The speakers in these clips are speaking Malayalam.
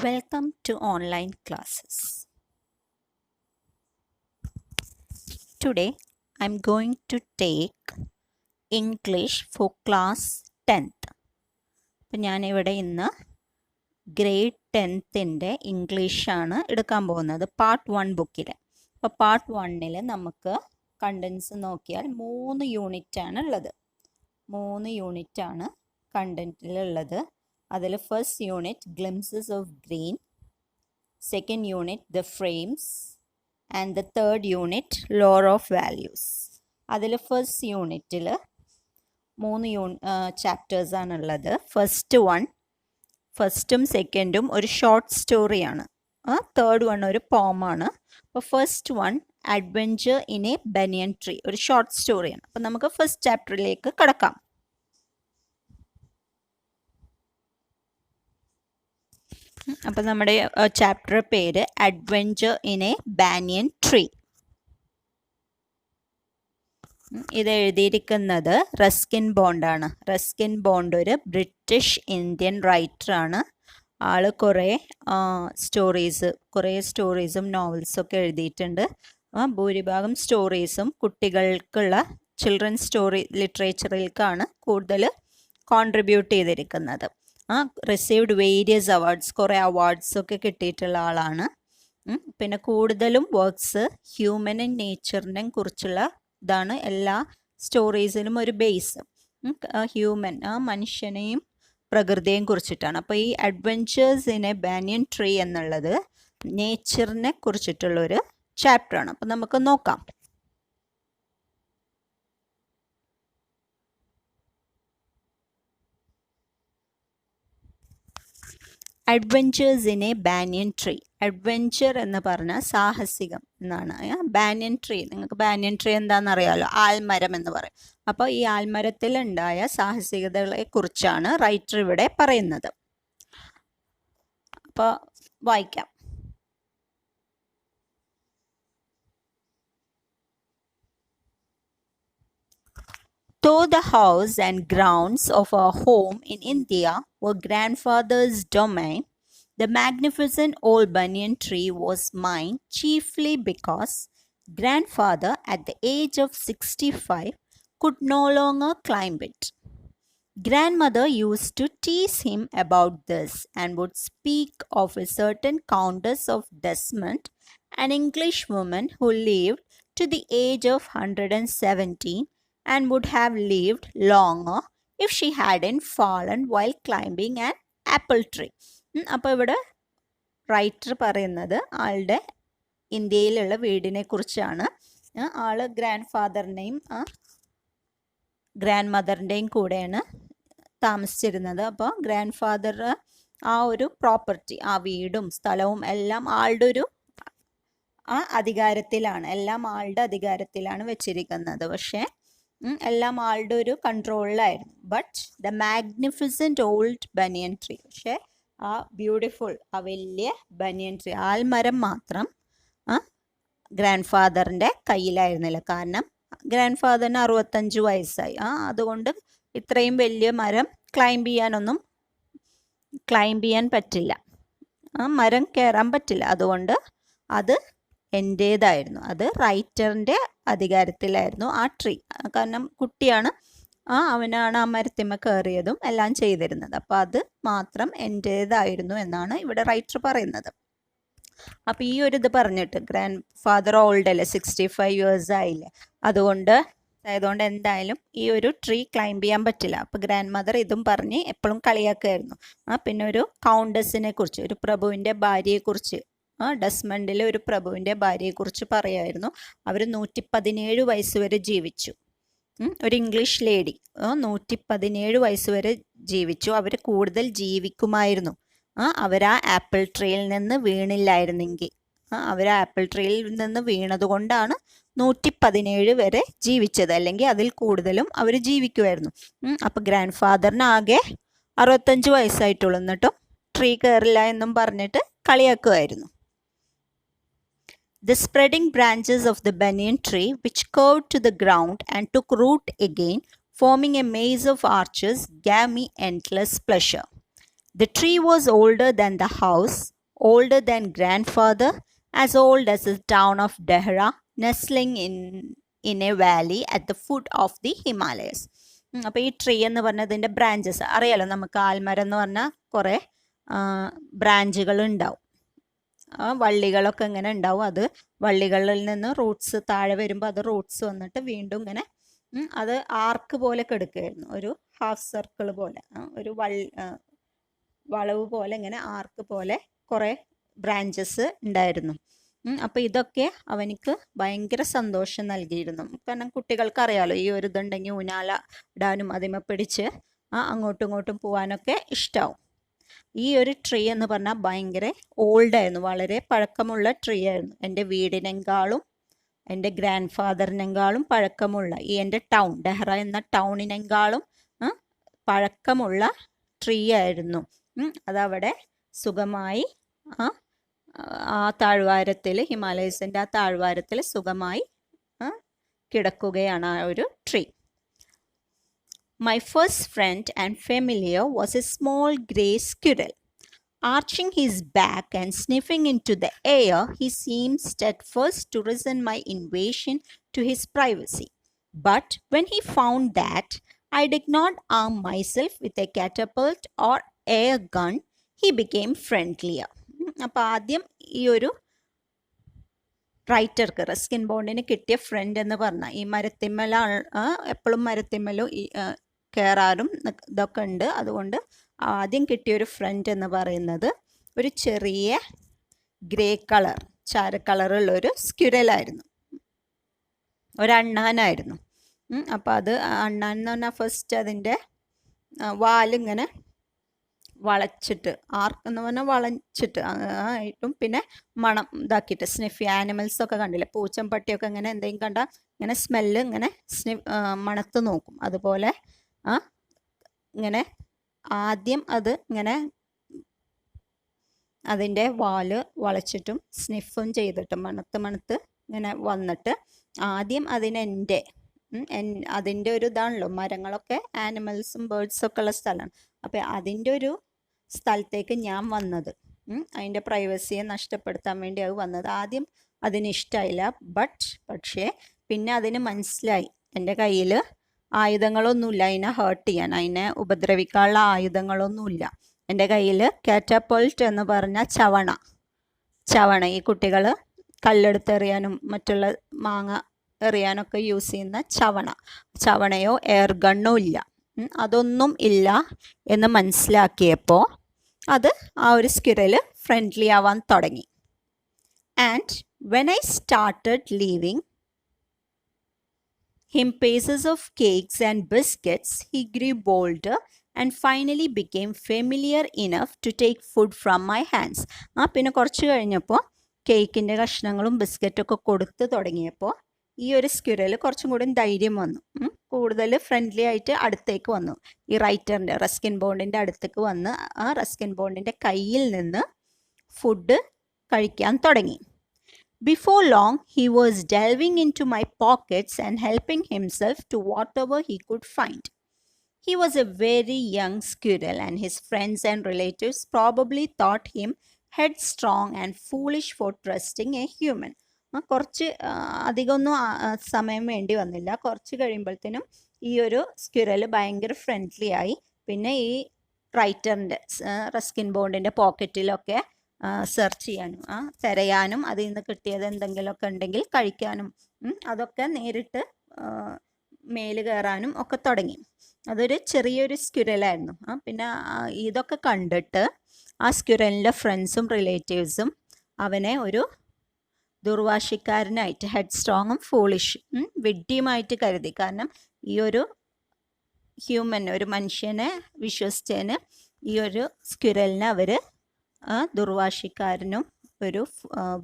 Welcome to online classes. Today I'm going to take English for class 10th. അപ്പം ഞാനിവിടെ ഇന്ന് ഗ്രേഡ് 10ത്തിൻ്റെ ഇംഗ്ലീഷാണ് എടുക്കാൻ പോകുന്നത് പാർട്ട് 1 ബുക്കിൽ. അപ്പോൾ പാർട്ട് 1-ൽ നമുക്ക് കണ്ടൻസ് നോക്കിയാൽ 3 യൂണിറ്റാണ് ഉള്ളത്. 3 യൂണിറ്റാണ് കണ്ടൻറ്റിലുള്ളത്. അതിൽ first unit glimpses of green, second unit the frames and the third unit lore of values. അതിൽ ഫസ്റ്റ് യൂണിറ്റിൽ 3 ചാപ്റ്റേഴ്സാണുള്ളത്. ഫസ്റ്റും സെക്കൻഡും ഒരു ഷോർട്ട് സ്റ്റോറിയാണ്, തേർഡ് വൺ ഒരു പോമാണ്. അപ്പോൾ first one adventure in A banian tree, ഒരു ഷോർട്ട് സ്റ്റോറിയാണ്. അപ്പോൾ നമുക്ക് ഫസ്റ്റ് ചാപ്റ്ററിലേക്ക് കടക്കാം. അപ്പം നമ്മുടെ ചാപ്റ്റർ പേര് adventure in A banyan tree. ഇത് എഴുതിയിരിക്കുന്നത് റസ്കിൻ ബോണ്ടാണ്. റസ്കിൻ ബോണ്ട് ഒരു ബ്രിട്ടീഷ് ഇന്ത്യൻ റൈറ്ററാണ്. ആള് കുറേ സ്റ്റോറീസും നോവൽസും ഒക്കെ എഴുതിയിട്ടുണ്ട്. ഭൂരിഭാഗം സ്റ്റോറീസും കുട്ടികൾക്കുള്ള ചിൽഡ്രൻ സ്റ്റോറി ലിറ്ററേച്ചറിലേക്കാണ് കൂടുതൽ കോൺട്രിബ്യൂട്ട് ചെയ്തിരിക്കുന്നത്. റിസീവ്ഡ് വേരിയസ് അവാർഡ്സ്, കുറേ അവാർഡ്സൊക്കെ കിട്ടിയിട്ടുള്ള ആളാണ്. പിന്നെ കൂടുതലും വർക്ക്സ് ഹ്യൂമൻ ആൻഡ് നേച്ചറിനെ കുറിച്ചുള്ള ഇതാണ് എല്ലാ സ്റ്റോറീസിലും ഒരു ബേസ്. ഹ്യൂമൻ, മനുഷ്യനെയും പ്രകൃതിയെയും കുറിച്ചിട്ടാണ്. അപ്പോൾ ഈ adventures in A banyan tree എന്നുള്ളത് നേച്ചറിനെ കുറിച്ചിട്ടുള്ളൊരു ചാപ്റ്ററാണ്. അപ്പോൾ നമുക്ക് നോക്കാം. Adventures in A banyan tree. Adventure എന്ന് പറഞ്ഞാൽ സാഹസികം എന്നാണ്. ബാനിയൻ ട്രീ, നിങ്ങൾക്ക് ബാനിയൻ ട്രീ എന്താണെന്ന് അറിയാമല്ലോ, ആൽമരം എന്ന് പറയും. അപ്പോൾ ഈ ആൽമരത്തിലുണ്ടായ സാഹസികതകളെ കുറിച്ചാണ് റൈറ്റർ ഇവിടെ പറയുന്നത്. അപ്പോൾ വായിക്കാം. Though the house and grounds of our home in India were grandfather's domain, the magnificent old banyan tree was mine chiefly because grandfather, at the age of 65, could no longer climb it. Grandmother used to tease him about this and would speak of a certain Countess of Desmond, an English woman who lived to the age of 117 and would have lived longer if she hadn't fallen while climbing an apple tree. അപ്പോൾ ഇവിടെ റൈറ്റർ പറയുന്നത് ആളുടെ ഇന്ത്യയിലുള്ള വീടിനെ കുറിച്ചാണ്. ആള് ഗ്രാൻഡ് ഫാദറിൻ്റെയും ഗ്രാൻഡ് മദറിൻ്റെയും കൂടെയാണ് താമസിച്ചിരുന്നത്. അപ്പോൾ ഗ്രാൻഡ് ഫാദർ ആ ഒരു പ്രോപ്പർട്ടി, ആ വീടും സ്ഥലവും എല്ലാം ആളുടെ ഒരു അധികാരത്തിലാണ്, എല്ലാം ആളുടെ അധികാരത്തിലാണ് വെച്ചിരിക്കുന്നത്. പക്ഷേ എല്ലാം ആളുടെ ഒരു കൺട്രോളിലായിരുന്നു. But the magnificent old banyan tree, പക്ഷേ ആ ബ്യൂട്ടിഫുൾ, ആ വലിയ ബനിയൻ ട്രീ, ആൽമരം മാത്രം ഗ്രാൻഡ് ഫാദറിൻ്റെ കയ്യിലായിരുന്നില്ല. കാരണം ഗ്രാൻഡ് ഫാദറിന് 65 വയസ്സായി. അതുകൊണ്ട് ഇത്രയും വലിയ മരം ക്ലൈംബ് ചെയ്യാൻ പറ്റില്ല, മരം കയറാൻ പറ്റില്ല. അതുകൊണ്ട് അത് എൻ്റേതായിരുന്നു, അത് റൈറ്ററിൻ്റെ അധികാരത്തിലായിരുന്നു ആ ട്രീ. കാരണം കുട്ടിയാണ്, അവനാണ് ആ മരത്തിന്മ കയറിയതും എല്ലാം ചെയ്തിരുന്നത്. അപ്പോൾ അത് മാത്രം എൻ്റേതായിരുന്നു എന്നാണ് ഇവിടെ റൈറ്റർ പറയുന്നത്. അപ്പോൾ ഈ ഒരു ഇത് പറഞ്ഞിട്ട് ഗ്രാൻഡ് ഫാദർ ഓൾഡ് അല്ലേ, 65 ഇയേഴ്സ് ആയില്ലേ, അതുകൊണ്ട് എന്തായാലും ഈ ഒരു ട്രീ ക്ലൈംബ് ചെയ്യാൻ പറ്റില്ല. അപ്പോൾ ഗ്രാൻഡ് മദർ ഇതും പറഞ്ഞ് എപ്പോഴും കളിയാക്കുമായിരുന്നു. പിന്നെ ഒരു കൗണ്ടസിനെ കുറിച്ച്, ഒരു പ്രഭുവിൻ്റെ ഭാര്യയെക്കുറിച്ച്, ഡെസ്മണ്ടിലെ ഒരു പ്രഭുവിൻ്റെ ഭാര്യയെക്കുറിച്ച് പറയുമായിരുന്നു. അവർ 117 വയസ്സ് വരെ ജീവിച്ചു. ഒരു ഇംഗ്ലീഷ് ലേഡി 117 വയസ്സ് വരെ ജീവിച്ചു. അവർ കൂടുതൽ ജീവിക്കുമായിരുന്നു അവർ ആ ആപ്പിൾ ട്രീയിൽ നിന്ന് വീണില്ലായിരുന്നെങ്കിൽ. അവർ ആ ആപ്പിൾ ട്രീയിൽ നിന്ന് വീണത് കൊണ്ടാണ് 117 വരെ ജീവിച്ചത്, അല്ലെങ്കിൽ അതിൽ കൂടുതലും അവർ ജീവിക്കുമായിരുന്നു. അപ്പോൾ ഗ്രാൻഡ് ഫാദറിന് ആകെ 65 വയസ്സായിട്ടുള്ളൂ, എന്നിട്ടും ട്രീ കയറില്ല എന്നും പറഞ്ഞിട്ട് കളിയാക്കുമായിരുന്നു. The spreading branches of the banyan tree, which curved to the ground and took root again, forming a maze of arches, gave me endless pleasure. The tree was older than the house, older than grandfather, as old as the town of Dehra, nestling in a valley at the foot of the Himalayas. അപ്പോൾ ഈ ട്രീ എന്ന് പറഞ്ഞതിൻ്റെ ബ്രാഞ്ചസ് അറിയാലോ, നമുക്ക് ആൽമരം എന്ന് പറഞ്ഞാൽ കുറേ ബ്രാഞ്ചുകൾ ഉണ്ടാവും, വള്ളികളൊക്കെ ഇങ്ങനെ ഉണ്ടാവും. അത് വള്ളികളിൽ നിന്ന് റൂട്ട്സ് താഴെ വരുമ്പോൾ അത് റൂട്ട്സ് വന്നിട്ട് വീണ്ടും ഇങ്ങനെ അത് ആർക്ക് പോലെ കെടുക്കുകയായിരുന്നു, ഒരു ഹാഫ് സർക്കിൾ പോലെ, ഒരു വളവ് പോലെ ഇങ്ങനെ ആർക്ക് പോലെ കുറേ ബ്രാഞ്ചസ് ഉണ്ടായിരുന്നു. അപ്പോൾ ഇതൊക്കെ അവനിക്ക് ഭയങ്കര സന്തോഷം നൽകിയിരുന്നു. കാരണം കുട്ടികൾക്ക് അറിയാലോ, ഈ ഒരു ഇതുണ്ടെങ്കിൽ ഊനാല ഇടാനും അതിമ പിടിച്ച് അങ്ങോട്ടും ഇങ്ങോട്ടും പോകാനൊക്കെ ഇഷ്ടമാവും. ഈ ഒരു ട്രീ എന്ന് പറഞ്ഞാൽ ഭയങ്കര ഓൾഡായിരുന്നു, വളരെ പഴക്കമുള്ള ട്രീ ആയിരുന്നു. എൻ്റെ വീടിനെങ്കാളും എൻ്റെ ഗ്രാൻഡ് ഫാദറിനെങ്കാളും പഴക്കമുള്ള, ഈ എൻ്റെ ടൗൺ ഡെഹ്റ എന്ന ടൗണിനെങ്കാളും പഴക്കമുള്ള ട്രീ ആയിരുന്നു. അതവിടെ സുഖമായി ആ താഴ്വാരത്തിൽ, ഹിമാലയസിൻ്റെ ആ താഴ്വാരത്തിൽ സുഖമായി കിടക്കുകയാണ് ആ ഒരു tree. My first friend and familiar was a small grey squirrel. Arching his back and sniffing into the air, he seemed steadfast to resent my invasion to his privacy. But when he found that I did not arm myself with a catapult or air gun, he became friendlier. അപ്പോൾ ആദ്യം ഈ ഒരു റൈറ്റർക്ക്, റസ്കിൻ ബോണ്ടിന് കിട്ടിയ ഫ്രണ്ട് എന്ന് പറഞ്ഞാൽ, ഈ മരത്തിമ്മലാണ് എപ്പോഴും മരത്തിമ്മലും കയറാറും ഇതൊക്കെ ഉണ്ട്. അതുകൊണ്ട് ആദ്യം കിട്ടിയൊരു ഫ്രണ്ട് എന്ന് പറയുന്നത് ഒരു ചെറിയ ഗ്രേ കളർ, ചാര കളറുള്ളൊരു സ്ക്വിരലായിരുന്നു, ഒരണ്ണാനായിരുന്നു. അപ്പോൾ അത് അണ്ണാൻ എന്ന് പറഞ്ഞാൽ ഫസ്റ്റ് അതിൻ്റെ വാലിങ്ങനെ വളച്ചിട്ട്, ആർക്ക് എന്ന് പറഞ്ഞാൽ വളച്ചിട്ട് ആയിട്ടും, പിന്നെ മണം ഇതാക്കിയിട്ട് സ്നിഫ് ആനിമൽസൊക്കെ കണ്ടില്ലേ, പൂച്ചം പട്ടിയൊക്കെ ഇങ്ങനെ എന്തെങ്കിലും കണ്ടാൽ ഇങ്ങനെ സ്മെല്ല് ഇങ്ങനെ മണത്ത് നോക്കും. അതുപോലെ ഇങ്ങനെ ആദ്യം അത് ഇങ്ങനെ അതിൻ്റെ വാല് വളച്ചിട്ടും സ്നിഫും ചെയ്തിട്ടും മണത്ത് ഇങ്ങനെ വന്നിട്ട് ആദ്യം അതിൻ്റെ ഒരു ഇതാണല്ലോ, മരങ്ങളൊക്കെ ആനിമൽസും ബേർഡ്സൊക്കെ ഉള്ള സ്ഥലമാണ്. അപ്പോൾ അതിൻ്റെ ഒരു സ്ഥലത്തേക്ക് ഞാൻ വന്നത്, അതിൻ്റെ പ്രൈവസിയെ നഷ്ടപ്പെടുത്താൻ വേണ്ടി അത് വന്നത്. ആദ്യം അതിന് ഇഷ്ടമായില്ല, പക്ഷേ പിന്നെ അതിന് മനസ്സിലായി എൻ്റെ കയ്യിൽ ആയുധങ്ങളൊന്നുമില്ല അതിനെ ഹേർട്ട് ചെയ്യാൻ, അതിനെ ഉപദ്രവിക്കാനുള്ള ആയുധങ്ങളൊന്നുമില്ല എൻ്റെ കയ്യിൽ. കാറ്റപ്പൾട്ട് എന്ന് പറഞ്ഞാൽ ചവണ, ഈ കുട്ടികൾ കല്ലെടുത്തെറിയാനും മറ്റുള്ള മാങ്ങ എറിയാനൊക്കെ യൂസ് ചെയ്യുന്ന ചവണയോ എയർ ഗണ്ണോ ഇല്ല. അതൊന്നും ഇല്ല എന്ന് മനസ്സിലാക്കിയപ്പോൾ അത് ആ ഒരു സ്ക്വിറൽ ഫ്രണ്ട്ലി ആവാൻ തുടങ്ങി. And when I started leaving him pieces of cakes and biscuits, he grew bolder and finally became familiar enough to take food from my hands. പിന്നെ കുറച്ച് കഴിഞ്ഞപ്പോൾ കേക്കിൻ്റെ കഷ്ണങ്ങളും ബിസ്ക്കറ്റൊക്കെ കൊടുത്ത് തുടങ്ങിയപ്പോൾ ഈ ഒരു സ്ക്വിറൽ കുറച്ചും കൂടി ധൈര്യം വന്നു, കൂടുതൽ ഫ്രണ്ട്ലി ആയിട്ട് അടുത്തേക്ക് വന്നു. ഈ റൈറ്ററിൻ്റെ റസ്കിൻ ബോണ്ടിൻ്റെ അടുത്തേക്ക് വന്ന് ആ റസ്കിൻ ബോണ്ടിൻ്റെ കയ്യിൽ നിന്ന് ഫുഡ് കഴിക്കാൻ തുടങ്ങി. Before long, he was delving into my pockets and helping himself to whatever he could find. He was a very young squirrel, and his friends and relatives probably thought him headstrong and foolish for trusting a human. കുറച്ച് അധികമൊന്നും സമയം വേണ്ടി വന്നില്ല. കുറച്ച് കഴിയുമ്പോഴത്തേനും ഈ ഒരു സ്ക്വിറൽ ഭയങ്കര ഫ്രണ്ട്ലി ആയി. പിന്നെ ഈ റൈറ്ററിൻ്റെ റസ്കിൻ ബോണ്ടിൻ്റെ പോക്കറ്റിലൊക്കെ സെർച്ച് ചെയ്യാനും തിരയാനും അതിൽ നിന്ന് കിട്ടിയത് എന്തെങ്കിലുമൊക്കെ ഉണ്ടെങ്കിൽ കഴിക്കാനും അതൊക്കെ നേരിട്ട് മേല് കയറാനും ഒക്കെ തുടങ്ങി. അതൊരു ചെറിയൊരു സ്ക്വിറലായിരുന്നു. പിന്നെ ഇതൊക്കെ കണ്ടിട്ട് ആ സ്ക്വിറലിൻ്റെ ഫ്രണ്ട്സും റിലേറ്റീവ്സും അവനെ ഒരു ദുർവാശിക്കാരനായിട്ട്, ഹെഡ് സ്ട്രോങ്ങും ഫൂളിഷ് വിഡ്ഢിയുമായിട്ട് കരുതി. കാരണം ഈ ഒരു ഒരു മനുഷ്യനെ വിശ്വസിച്ചതിന് ഈ ഒരു സ്ക്വിറലിനെ അവർ ദുർവാശിക്കാരനും ഒരു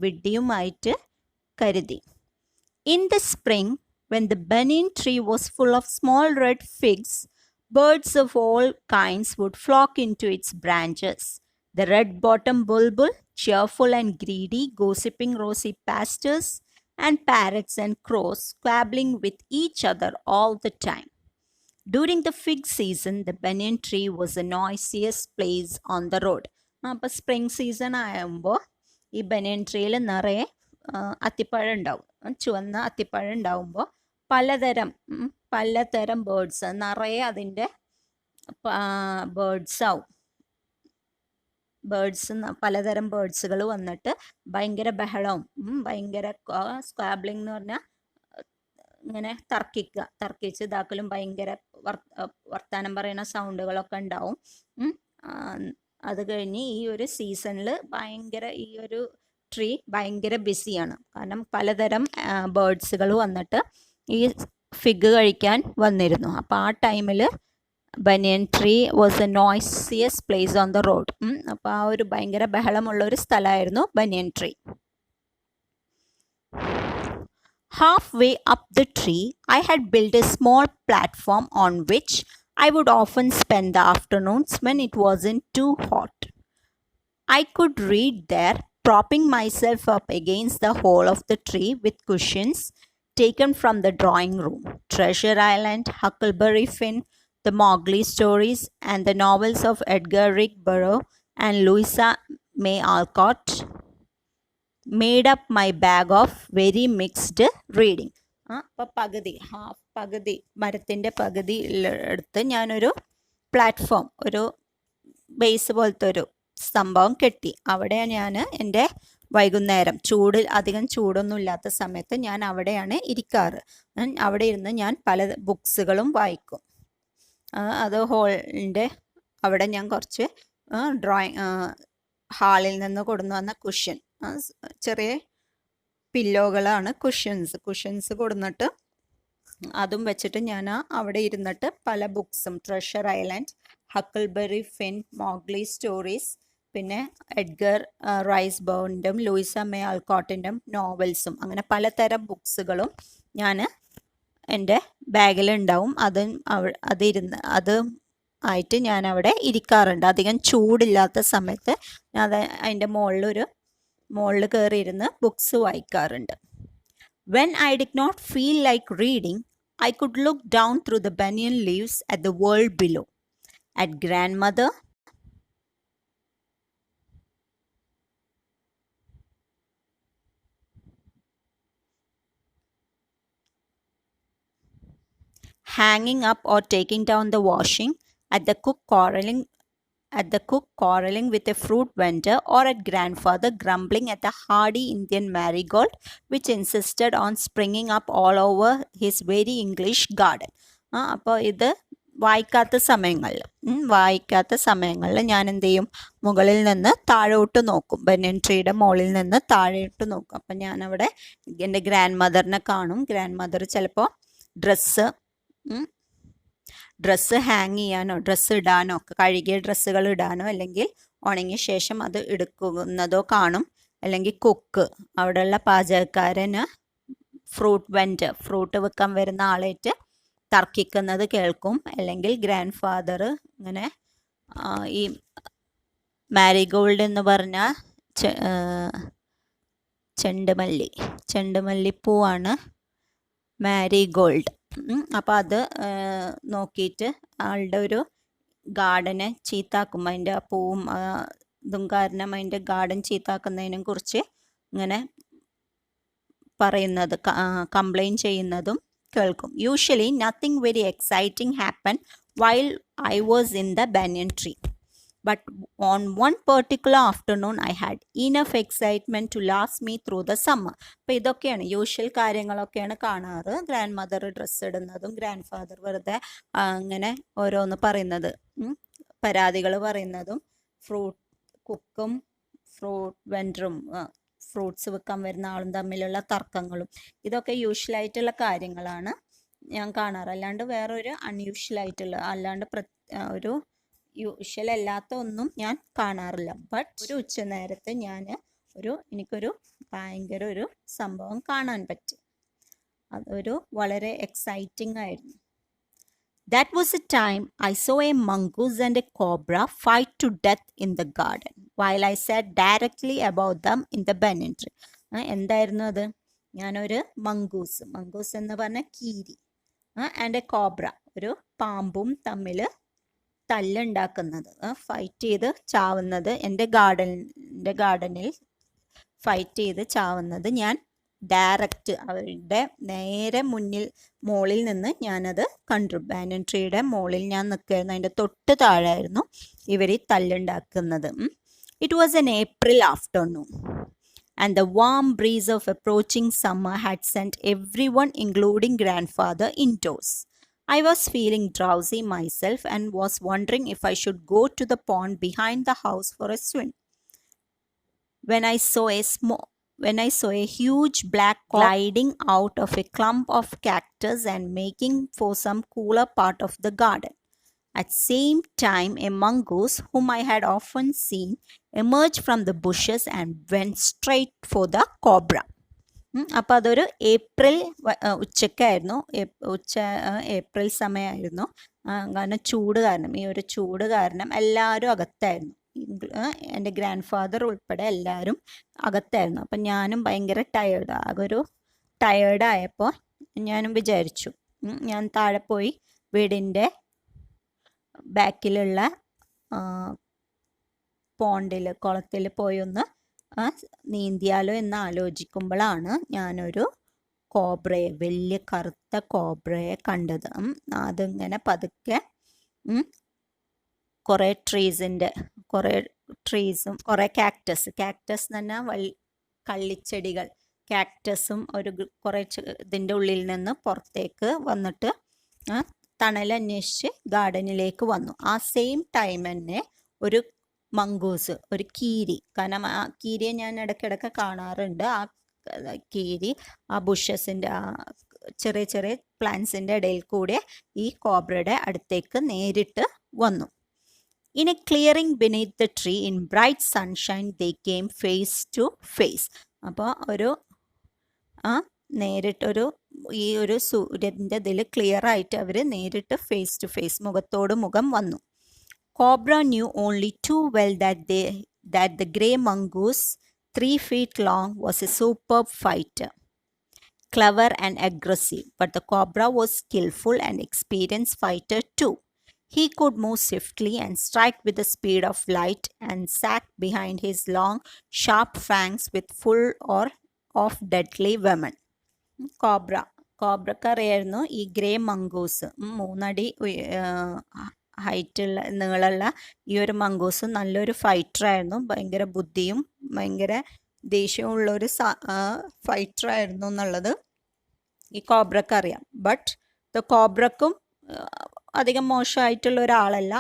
വിഡ്ഢിയുമായിട്ട് കരുതി. In the spring, when the banyan tree was full of small red figs, birds of all kinds would flock into its branches. The red-bottomed bulbul, cheerful and greedy, gossiping rosy pastures, and parrots and crows squabbling with each other all the time. During the fig season, the banyan tree was the noisiest place on the road. അപ്പോൾ സ്പ്രിംഗ് സീസൺ ആകുമ്പോൾ ഈ ബനിയൻ ട്രീയിൽ നിറയെ അത്തിപ്പഴം ഉണ്ടാവും. ചുവന്ന അത്തിപ്പഴം ഉണ്ടാവുമ്പോൾ പലതരം ബേർഡ്സ് നിറയെ അതിൻ്റെ പലതരം ബേർഡ്സുകൾ വന്നിട്ട് ഭയങ്കര ബഹളവും ഭയങ്കര സ്ക്വാബ്ലിംഗ് എന്ന് പറഞ്ഞാൽ ഇങ്ങനെ തർക്കിച്ച് ഇതാക്കലും ഭയങ്കര വർത്താനം പറയുന്ന സൗണ്ടുകളൊക്കെ ഉണ്ടാവും. അത് കഴിഞ്ഞ് ഈ ഒരു സീസണിൽ ഈ ഒരു ട്രീ ഭയങ്കര ബിസിയാണ്. കാരണം പലതരം ബേർഡ്സുകൾ വന്നിട്ട് ഈ ഫിഗ് കഴിക്കാൻ വന്നിരുന്നു. അപ്പോൾ ആ ടൈമിൽ banyan tree was a noisiest place on the road. അപ്പോൾ ആ ഒരു ഭയങ്കര ബഹളമുള്ള ഒരു സ്ഥലമായിരുന്നു banyan tree. Halfway up the tree, I had built a small platform on which I would often spend the afternoons when it wasn't too hot. I could read there, propping myself up against the hole of the tree with cushions taken from the drawing room. Treasure Island, Huckleberry Finn, the Mowgli stories, and the novels of Edgar Rice Burroughs and Louisa May Alcott made up my bag of very mixed reading. അപ്പോൾ പകുതി മരത്തിൻ്റെ പകുതി എടുത്ത് ഞാനൊരു പ്ലാറ്റ്ഫോം, ഒരു ബേസ് പോലത്തെ ഒരു സംഭവം കെട്ടി. അവിടെ ഞാൻ എൻ്റെ വൈകുന്നേരം അധികം ചൂടൊന്നും ഇല്ലാത്ത സമയത്ത് ഞാൻ അവിടെയാണ് ഇരിക്കാറ്. അവിടെ ഇരുന്ന് ഞാൻ പല ബുക്സുകളും വായിക്കും. അത് ഹോളിൻ്റെ അവിടെ ഞാൻ കുറച്ച് ഹാളിൽ നിന്ന് കൊണ്ടുവന്ന് വന്ന കുഷ്യൻ, ചെറിയ പില്ലോകളാണ് കുഷ്യൻസ് കൊടുന്നിട്ട് അതും വെച്ചിട്ട് ഞാൻ അവിടെ ഇരുന്നിട്ട് പല ബുക്സും, Treasure Island, Huckleberry Finn, Mowgli stories, പിന്നെ എഡ്ഗർ റൈസ് ബർഡിൻ്റെയും ലൂയിസ മേ ആൽക്കോട്ടിൻ്റെയും നോവൽസും, അങ്ങനെ പലതരം ബുക്സുകളും ഞാൻ എൻ്റെ ബാഗിലുണ്ടാവും. അത് ആയിട്ട് ഞാൻ അവിടെ ഇരിക്കാറുണ്ട്. അധികം ചൂടില്ലാത്ത സമയത്ത് ഞാൻ അതിൻ്റെ മുകളിൽ കയറിയിരുന്ന് ബുക്സ് വായിക്കാറുണ്ട്. When I did not feel like reading, I could look down through the banyan leaves at the world below, at grandmother, hanging up or taking down the washing, at the cook quarreling with a fruit vendor, or at grandfather grumbling at the hardy Indian marigold which insisted on springing up all over his very English garden. അപ്പോൾ ഇത് വായിക്കാത്ത സമയങ്ങളിൽ ഞാൻ എന്ത് ചെയ്യും, മുകളിൽ നിന്ന് താഴോട്ട് നോക്കും, ബനിയൻ ട്രീയുടെ മുകളിൽ നിന്ന് താഴോട്ട് നോക്കും. അപ്പം ഞാനവിടെ എൻ്റെ ഗ്രാൻഡ് മദറിനെ കാണും. ഗ്രാൻഡ് മദർ ചിലപ്പോൾ ഡ്രസ്സ് ഹാങ് ചെയ്യാനോ ഡ്രസ്സ് ഇടാനോ, കഴുകിയ ഡ്രസ്സുകൾ ഇടാനോ അല്ലെങ്കിൽ ഉണങ്ങിയ ശേഷം അത് എടുക്കുന്നതോ കാണും. അല്ലെങ്കിൽ കുക്ക്, അവിടെയുള്ള പാചകക്കാരന് ഫ്രൂട്ട് വിൽക്കാൻ വരുന്ന ആളായിട്ട് തർക്കിക്കുന്നത് കേൾക്കും. അല്ലെങ്കിൽ ഗ്രാൻഡ് ഫാദർ ഇങ്ങനെ ഈ മാരിഗോൾഡ് എന്ന് പറഞ്ഞ ചെണ്ടുമല്ലിപ്പൂവാണ് മാരിഗോൾഡ്. അപ്പോൾ അത് നോക്കിയിട്ട് ആളുടെ ഒരു ഗാർഡനെ ചീത്താക്കും. അതിൻ്റെ പൂവും ഇതും കാരണം അതിൻ്റെ ഗാർഡൻ ചീത്താക്കുന്നതിനെ കുറിച്ച് ഇങ്ങനെ പറയുന്നത്, കംപ്ലൈൻറ്റ് ചെയ്യുന്നതും കേൾക്കും. Usually nothing very exciting happen while I was in the banyan tree. But on one particular afternoon, I had enough excitement to last me through the summer. അപ്പോൾ ഇതൊക്കെയാണ് യൂഷ്വൽ കാര്യങ്ങളൊക്കെയാണ് കാണാറ്. ഗ്രാൻഡ് മദർ ഡ്രസ്സ് ഇടുന്നതും ഗ്രാൻഡ് ഫാദർ വെറുതെ അങ്ങനെ ഓരോന്ന് പറയുന്നത്, പരാതികൾ പറയുന്നതും, കുക്കും ഫ്രൂട്ട് വെൻഡറും ഫ്രൂട്ട്സ് വിൽക്കാൻ വരുന്ന ആളും തമ്മിലുള്ള തർക്കങ്ങളും, ഇതൊക്കെ യൂഷ്വലായിട്ടുള്ള കാര്യങ്ങളാണ് ഞാൻ കാണാറ്. അല്ലാണ്ട് വേറൊരു അൺയൂഷ്വലായിട്ടുള്ള ഒരു യൂഷ്വൽ അല്ലാത്ത ഒന്നും ഞാൻ കാണാറില്ല. ബട്ട് ഒരു ഉച്ചനേരത്ത് എനിക്കൊരു ഭയങ്കര ഒരു സംഭവം കാണാൻ പറ്റി. അതൊരു വളരെ എക്സൈറ്റിംഗ് ആയിരുന്നു. That was the time I saw a mongoose and a cobra fight to death in the garden while I sat directly above them in the banyan tree. എന്തായിരുന്നു അത്? ഞാനൊരു മംഗൂസ് എന്ന് പറഞ്ഞ കീരി, ആൻഡ് എ കോബ്ര, ഒരു പാമ്പും തമ്മിൽ തല്ലുണ്ടാക്കുന്നത്, ഫൈറ്റ് ചെയ്ത് ചാവുന്നത്, എൻ്റെ ഗാർഡനിൽ ഫൈറ്റ് ചെയ്ത് ചാവുന്നത് ഞാൻ ഡയറക്റ്റ് അവരുടെ നേരെ മുകളിൽ നിന്ന് ഞാനത് കണ്ടു. ബാനിയൻ ട്രീയുടെ മുകളിൽ ഞാൻ നിൽക്കുകയായിരുന്നു. അതിൻ്റെ തൊട്ട് താഴെയായിരുന്നു ഇവർ തല്ലുണ്ടാക്കുന്നത്. It was an April afternoon and the warm breeze of approaching summer had sent everyone, including grandfather, indoors. I was feeling drowsy myself and was wondering if I should go to the pond behind the house for a swim, when I saw a huge black cock gliding out of a clump of cactus and making for some cooler part of the garden. At the same time, a mongoose, whom I had often seen, emerged from the bushes and went straight for the cobra. അപ്പോൾ അതൊരു ഉച്ചക്കായിരുന്നു, ഏപ്രിൽ സമയമായിരുന്നു. കാരണം ഈ ഒരു ചൂട് കാരണം എല്ലാവരും അകത്തായിരുന്നു. എൻ്റെ ഗ്രാൻഡ് ഫാദർ ഉൾപ്പെടെ എല്ലാവരും അകത്തായിരുന്നു. അപ്പം ഞാനും ഭയങ്കര ടയേർഡായപ്പോൾ ഞാനും വിചാരിച്ചു ഞാൻ താഴെ പോയി വീടിൻ്റെ ബാക്കിലുള്ള കുളത്തിൽ പോയി ഒന്ന് നീന്തിയാലോ എന്ന് ആലോചിക്കുമ്പോഴാണ് ഞാനൊരു വലിയ കറുത്ത കോബ്രയെ കണ്ടത്. അതിങ്ങനെ പതുക്കെ കുറേ ട്രീസും കുറേ കാക്ടസ് എന്ന് പറഞ്ഞാൽ കള്ളിച്ചെടികൾ, കാക്ടസും കുറേ ഇതിൻ്റെ ഉള്ളിൽ നിന്ന് പുറത്തേക്ക് വന്നിട്ട് തണലന്വേഷിച്ച് ഗാർഡനിലേക്ക് വന്നു. ആ സെയിം ടൈം തന്നെ ഒരു മംഗൂസ്, ഒരു കീരി, കാരണം ആ കീരിയെ ഞാൻ ഇടയ്ക്കിടയ്ക്ക് കാണാറുണ്ട്. ആ കീരി ആ ബുഷസിൻ്റെ ചെറിയ ചെറിയ പ്ലാന്റ്സിൻ്റെ ഇടയിൽ കൂടെ ഈ കോബ്രയുടെ അടുത്തേക്ക് നേരിട്ട് വന്നു. In a clearing beneath the tree in bright sunshine they came face to face. അപ്പോൾ ഈ ഒരു സൂര്യൻ്റെ ഇതിൽ ക്ലിയർ ആയിട്ട് അവർ നേരിട്ട് ഫേസ് ടു ഫേസ്, മുഖത്തോട് മുഖം വന്നു. Cobra knew only too well that the grey mongoose, 3 feet long, was a superb fighter, clever and aggressive. But the cobra was skillful and experienced fighter too. He could move swiftly and strike with the speed of light, and sat behind his long, sharp fangs with full of deadly venom. കോബ്രക്കറിയായിരുന്നു ഈ ഗ്രേ മംഗൂസ്. 3 അടി ഹൈറ്റുള്ള നീളമുള്ള ഈ ഒരു മംഗൂസ് നല്ലൊരു ഫൈറ്ററായിരുന്നു. ഭയങ്കര ബുദ്ധിയും ഭയങ്കര ദേഷ്യമുള്ളൊരു ഫൈറ്ററായിരുന്നു എന്നുള്ളത് ഈ കോബ്രക്കറിയാം. ബട്ട് കോബ്രക്കും അധികം മോശമായിട്ടുള്ള ഒരാളല്ല.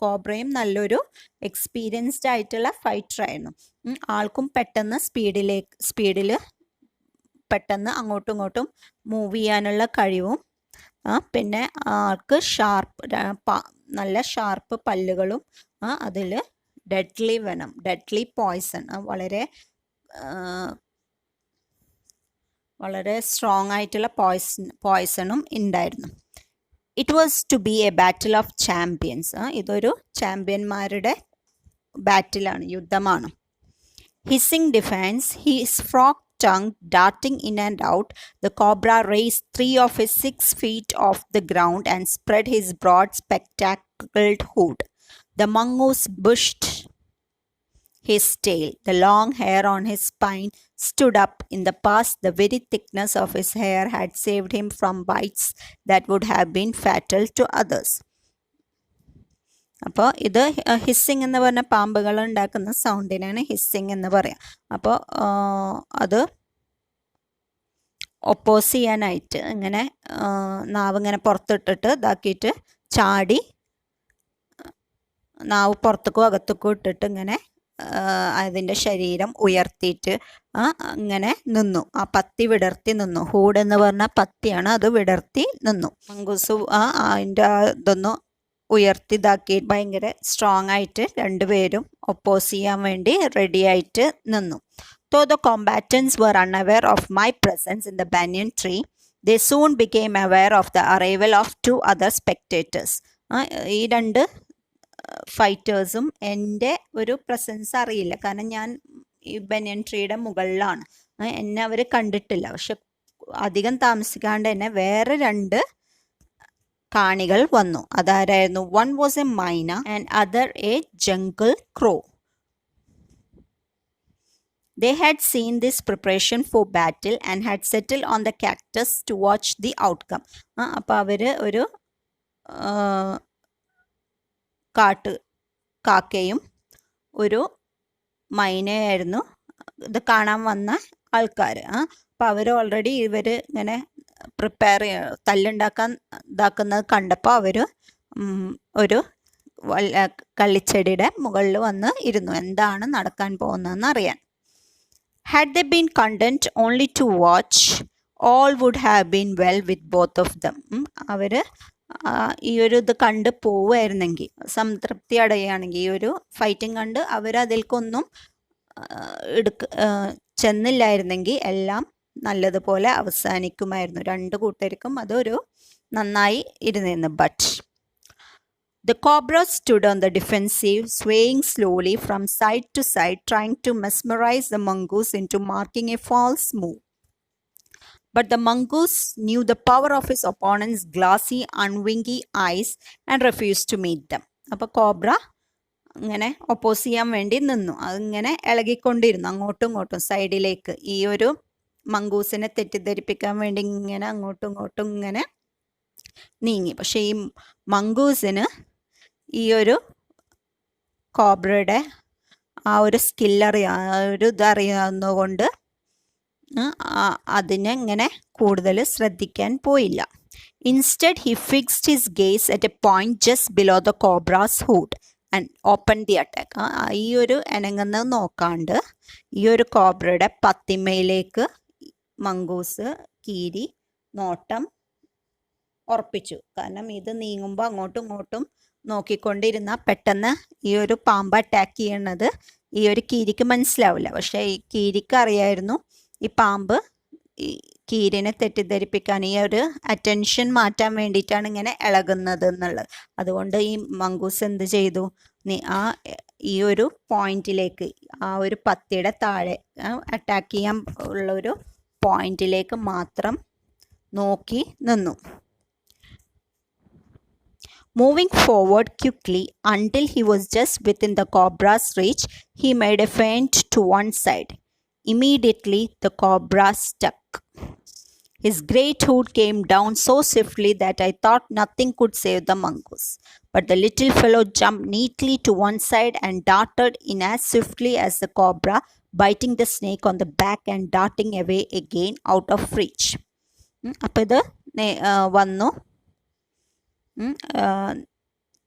കോബ്രയും നല്ലൊരു എക്സ്പീരിയൻസ്ഡ് ആയിട്ടുള്ള ഫൈറ്ററായിരുന്നു. ആൾക്കും പെട്ടെന്ന് സ്പീഡിൽ പെട്ടെന്ന് അങ്ങോട്ടും ഇങ്ങോട്ടും മൂവ് ചെയ്യാനുള്ള കഴിവും പിന്നെ ആൾക്ക് നല്ല ഷാർപ്പ് പല്ലുകളും അതിൽ ഡെഡ്ലി പോയ്സൺ വളരെ സ്ട്രോങ് ആയിട്ടുള്ള പോയ്സണും ഉണ്ടായിരുന്നു. It was to be a battle of champions. ഇതൊരു ചാമ്പ്യന്മാരുടെ ബാറ്റിലാണ്, യുദ്ധമാണ്. Hissing defiance, his forked tongue darting in and out, the cobra raised 3 of his 6 feet off the ground and spread his broad spectacled hood. The mongoose bushed his tail. The long hair on his spine stood up. In the past, the very thickness of his hair had saved him from bites that would have been fatal to others. അപ്പോൾ ഇത് ഹിസ്സിങ് എന്ന് പറഞ്ഞ പാമ്പുകൾ ഉണ്ടാക്കുന്ന സൗണ്ടിനാണ് ഹിസ്സിങ് എന്ന് പറയാം. അപ്പോൾ അത് ഒപ്പോസ് ചെയ്യാനായിട്ട് ഇങ്ങനെ നാവിങ്ങനെ പുറത്തിട്ടിട്ട് ഇതാക്കിയിട്ട് ചാടി നാവ് പുറത്തേക്കും അകത്തേക്കും ഇട്ടിട്ട് ഇങ്ങനെ അതിൻ്റെ ശരീരം ഉയർത്തിയിട്ട് ഇങ്ങനെ നിന്നു. ആ പത്തി വിടർത്തി നിന്നു. ഹൂഡ് എന്ന് പറഞ്ഞ പത്തിയാണ്, അത് വിടർത്തി നിന്നു. മംഗൂസ് അതിൻ്റെ ഇതൊന്ന് ഉയർത്തി ഇതാക്കി ഭയങ്കര സ്ട്രോങ് ആയിട്ട് രണ്ടുപേരും ഒപ്പോസ് ചെയ്യാൻ വേണ്ടി റെഡി ആയിട്ട് നിന്നു. Though the combatants were unaware of my presence in the banyan tree, they soon became aware of the arrival of 2 other spectators. ഈ 2 ഫൈറ്റേഴ്സും എൻ്റെ ഒരു പ്രസൻസ് അറിയില്ല, കാരണം ഞാൻ ഈ ബനിയൻ ട്രീയുടെ മുകളിലാണ്. എന്നെ അവർ കണ്ടിട്ടില്ല. പക്ഷെ അധികം താമസിക്കാണ്ട് തന്നെ വേറെ 2 കാണികൾ വന്നു. അതാരായിരുന്നു? One was a myna and other a jungle crow. They had seen this preparation for battle and had settled on the cactus to watch the outcome. അപ്പോൾ അവർ ഒരു കാക്കയും ഒരു മൈനയായിരുന്നു ഇത് കാണാൻ വന്ന ആൾക്കാർ. അപ്പോൾ അവർ ഓൾറെഡി ഇവർ ഇങ്ങനെ പ്രിപ്പയർ തല്ലുണ്ടാക്കാൻ ഇതാക്കുന്നത് കണ്ടപ്പോൾ അവർ ഒരു കള്ളിച്ചെടിയുടെ മുകളിൽ വന്ന് ഇരുന്നു, എന്താണ് നടക്കാൻ പോകുന്നതെന്ന് അറിയാൻ. Had they been content only to watch, all would have been well with both of them. അവർ ഈ ഒരു ഇത് കണ്ട് പോവുമായിരുന്നെങ്കിൽ, സംതൃപ്തി അടയുകയാണെങ്കിൽ, ഈ ഒരു ഫൈറ്റിംഗ് കണ്ട് അവരതിൽക്കൊന്നും ചെന്നില്ലായിരുന്നെങ്കിൽ എല്ലാം നല്ലതുപോലെ അവസാനിക്കുമായിരുന്നു. രണ്ട് കൂട്ടർക്കും അതൊരു നന്നായി ഇരുന്നിരുന്നു. But the cobra stood on the defensive, swaying slowly from side to side, trying to mesmerize the mongoose into marking a false move. But the mongoose knew the power of his opponent's glassy, unwinky eyes and refused to meet them. അപ്പോൾ കോബ്ര ഇങ്ങനെ ഒപ്പോസ് ചെയ്യാൻ വേണ്ടി നിന്നു. അതിങ്ങനെ ഇളകിക്കൊണ്ടിരുന്നു അങ്ങോട്ടും ഇങ്ങോട്ടും സൈഡിലേക്ക്. ഈ ഒരു മംഗൂസിനെ തെറ്റിദ്ധരിപ്പിക്കാൻ വേണ്ടി ഇങ്ങനെ അങ്ങോട്ടും ഇങ്ങോട്ടും ഇങ്ങനെ നീങ്ങി. പക്ഷെ ഈ മംഗൂസിന് ഈ ഒരു കോബ്രയുടെ ആ ഒരു ഒരു ഇതറിയാവുന്നതുകൊണ്ട് അതിനെ ഇങ്ങനെ കൂടുതൽ ശ്രദ്ധിക്കാൻ പോയില്ല. Instead he fixed his guys at A point just below the cobras hood and open the attack. ഈ ഒരു അനങ്ങുന്നത് നോക്കാണ്ട് ഈ ഒരു കോബ്രയുടെ പത്തിമയിലേക്ക് മംഗൂസ് കീരി നോട്ടം ഉറപ്പിച്ചു. കാരണം ഇത് നീങ്ങുമ്പോൾ അങ്ങോട്ടും ഇങ്ങോട്ടും നോക്കിക്കൊണ്ടിരുന്ന പെട്ടെന്ന് ഈ ഒരു പാമ്പ് അറ്റാക്ക് ചെയ്യണത് ഈ ഒരു കീരിക്ക് മനസ്സിലാവില്ല. പക്ഷെ ഈ കീരിക്ക് അറിയായിരുന്നു ഈ പാമ്പ് ഈ കീരിനെ തെറ്റിദ്ധരിപ്പിക്കാൻ, ഈ ഒരു അറ്റൻഷൻ മാറ്റാൻ വേണ്ടിയിട്ടാണ് ഇങ്ങനെ ഇളകുന്നത് എന്നുള്ളത്. അതുകൊണ്ട് ഈ മംഗൂസ് എന്ത് ചെയ്തു? ഈ ഒരു പോയിന്റിലേക്ക്, ആ ഒരു പത്തിയുടെ താഴെ അറ്റാക്ക് ചെയ്യാൻ ഉള്ള ഒരു പോയിന്റിലേക്ക് മാത്രം നോക്കി നിന്നു. Moving forward quickly until he was just within the cobra's reach, he made a feint to one side. Immediately, the cobra stuck. His great hood came down so swiftly that I thought nothing could save the mongoose. But the little fellow jumped neatly to one side and darted in as swiftly as the cobra, biting the snake on the back and darting away again out of reach. അപ്പോൾ ഇത് വന്നു,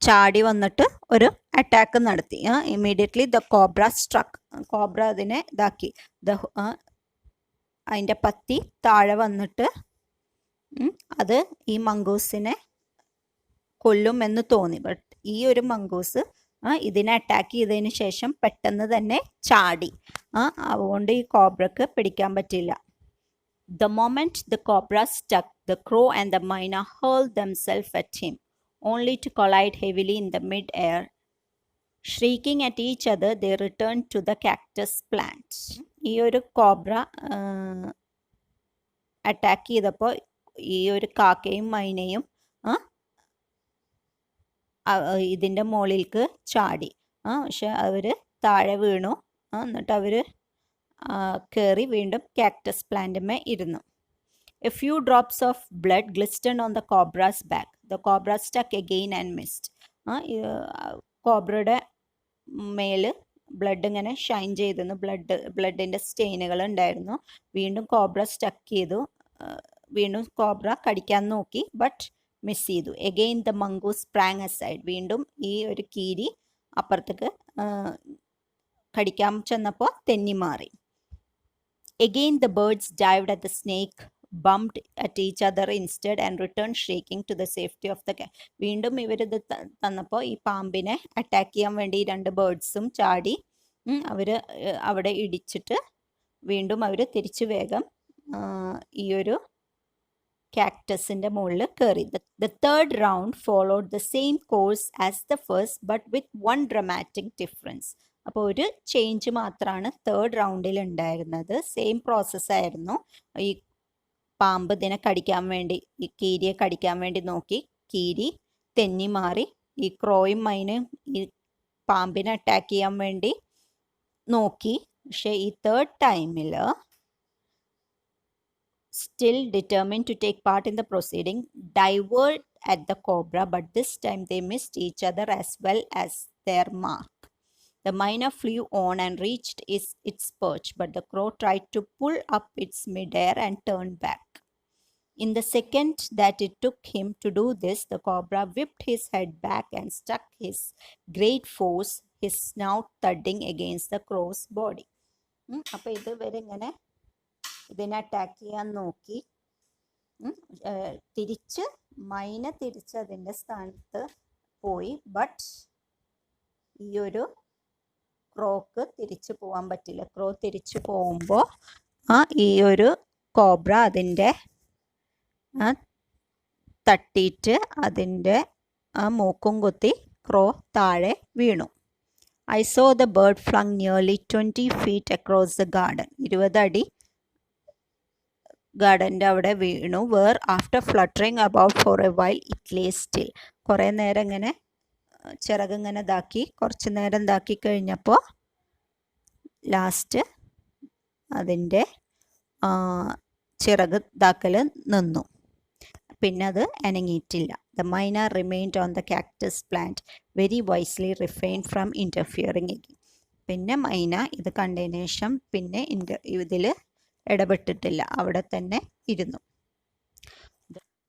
ചാടി വന്നിട്ട് ഒരു അറ്റാക്ക് നടത്തി. Immediately the cobra സ്ട്രക്ക്. കോബ്ര അതിനെ ഇതാക്കി. അതിൻ്റെ പത്തി താഴെ വന്നിട്ട് അത് ഈ മംഗൂസിനെ കൊല്ലും എന്ന് തോന്നി. ബട്ട് ഈ ഒരു മംഗൂസ് ഇതിനെ അറ്റാക്ക് ചെയ്തതിന് ശേഷം പെട്ടെന്ന് തന്നെ ചാടി. അതുകൊണ്ട് ഈ കോബ്രക്ക് പിടിക്കാൻ പറ്റില്ല. The moment the cobra stuck, the crow and the myna hurled themselves at him, only to collide heavily in the mid-air. Shrieking at each other, they returned to the cactus plant. ഈ ഒരു കോബ്ര അറ്റാക്ക് ചെയ്തപ്പോൾ ഈ ഒരു കാക്കയും മൈനയും ഇതിൻ്റെ മുകളിലേക്ക് ചാടി. പക്ഷെ അവർ താഴെ വീണു. എന്നിട്ട് അവർ കയറി വീണ്ടും കാക്ടസ് പ്ലാന്റിന്മേ ഇരുന്നു. A few drops of blood glistened on the cobra's back. The cobra stuck again and missed. കോബ്രയുടെ മേല് ബ്ലഡ് ഇങ്ങനെ ഷൈൻ ചെയ്തിരുന്നു. ബ്ലഡിൻ്റെ സ്റ്റെയിനുകൾ ഉണ്ടായിരുന്നു. വീണ്ടും കോബ്ര സ്റ്റക്ക് ചെയ്തു. വീണ്ടും കോബ്ര കടിക്കാൻ നോക്കി, ബട്ട് മിസ് ചെയ്തു. Again the mongoose sprang aside. വീണ്ടും ഈ ഒരു കീരി അപ്പുറത്തേക്ക് കടിക്കാൻ ചെന്നപ്പോൾ തെന്നി മാറി. Again the birds dived at the snake, bumped at each other instead and returned shrieking to the safety of the cat. വീണ്ടും ഇവരിത് തന്നപ്പോൾ ഈ പാമ്പിനെ അറ്റാക്ക് ചെയ്യാൻ വേണ്ടി രണ്ട് ബേർഡ്സും ചാടി അവർ അവിടെ ഇടിച്ചിട്ട് വീണ്ടും അവർ തിരിച്ചു വേഗം ഈ ഒരു കാക്ടസിൻ്റെ മുകളിൽ കയറി. The third round followed the same course as the first but with one dramatic difference. അപ്പോൾ ഒരു ചേഞ്ച് മാത്രമാണ് തേർഡ് റൗണ്ടിൽ ഉണ്ടായിരുന്നത്. സെയിം പ്രോസസ്സായിരുന്നു. ഈ പാമ്പ് ഇതിനെ കടിക്കാൻ വേണ്ടി, ഈ കീരിയെ കടിക്കാൻ വേണ്ടി നോക്കി. കീരി തെന്നി മാറി ഈ ക്രോയും മൈനയും ഈ പാമ്പിനെ അറ്റാക്ക് ചെയ്യാൻ വേണ്ടി നോക്കി. പക്ഷെ ഈ തേർഡ് ടൈമിൽ still determined to take part in the proceeding, diverged at the cobra, but this time they missed each other as well as their mark. The myna flew on and reached its perch, but the crow tried to pull up its midair and turned back. In the second that it took him to do this, the cobra whipped his head back and struck his great force, his snout thudding against the crow's body. അപ്പോൾ ഇത് ഇവരിങ്ങനെ ഇതിനെ അറ്റാക്ക് ചെയ്യാൻ നോക്കി. തിരിച്ച് മൈന തിരിച്ച് അതിൻ്റെ സ്ഥാനത്ത് പോയി. ബട്ട് ഈ ഒരു ക്രോക്ക് തിരിച്ചു പോകാൻ പറ്റില്ല. ക്രോ തിരിച്ചു പോകുമ്പോൾ ഈ ഒരു കോബ്ര അതിൻ്റെ തട്ടിയിട്ട് അതിൻ്റെ മൂക്കും കുത്തി ക്രോ താഴെ വീണു. I saw the bird flung nearly 20 feet across the garden. 20 അടി ഗാർഡൻ്റെ അവിടെ വീണു. Where after fluttering about for a while it lay still. കുറേ നേരം ഇങ്ങനെ ചിറകിങ്ങനെ ഇതാക്കി കുറച്ച് നേരം ഇതാക്കി കഴിഞ്ഞപ്പോൾ ലാസ്റ്റ് അതിൻ്റെ ചിറക് ഇതാക്കൽ നിന്നു. പിന്നെ അത് അനങ്ങിയിട്ടില്ല. The myna remained on the cactus plant, very wisely refrained from interfering again. പിന്നെ മൈന ഇത് കണ്ടതിന് ശേഷം പിന്നെ ഇതിൽ ഇടപെട്ടിട്ടില്ല, അവിടെ തന്നെ ഇരുന്നു.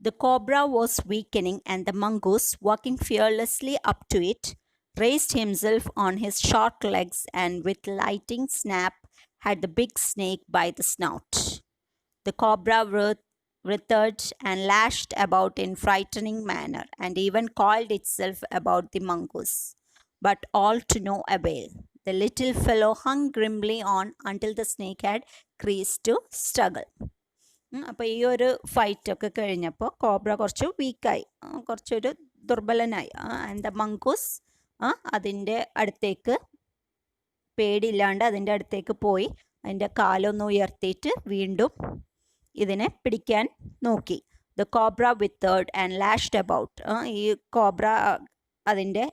The cobra was weakening and the mongoose, walking fearlessly up to it, raised himself on his short legs and with lightning snap had the big snake by the snout. The cobra writhed and lashed about in frightening manner and even coiled itself about the mongoose, but all to no avail. The little fellow hung grimly on until the snake had ceased to struggle. അപ്പോൾ ഈ ഒരു ഫൈറ്റൊക്കെ കഴിഞ്ഞപ്പോൾ കോബ്ര കുറച്ച് വീക്കായി, കുറച്ചൊരു ദുർബലനായി. ആൻഡ് ദ മംഗൂസ് അതിൻ്റെ അടുത്തേക്ക് പേടിയില്ലാണ്ട് അതിൻ്റെ അടുത്തേക്ക് പോയി അതിൻ്റെ കാലൊന്ന് ഉയർത്തിയിട്ട് വീണ്ടും ഇതിനെ പിടിക്കാൻ നോക്കി. The cobra withered and lashed about. ഈ കോബ്ര അതിൻ്റെ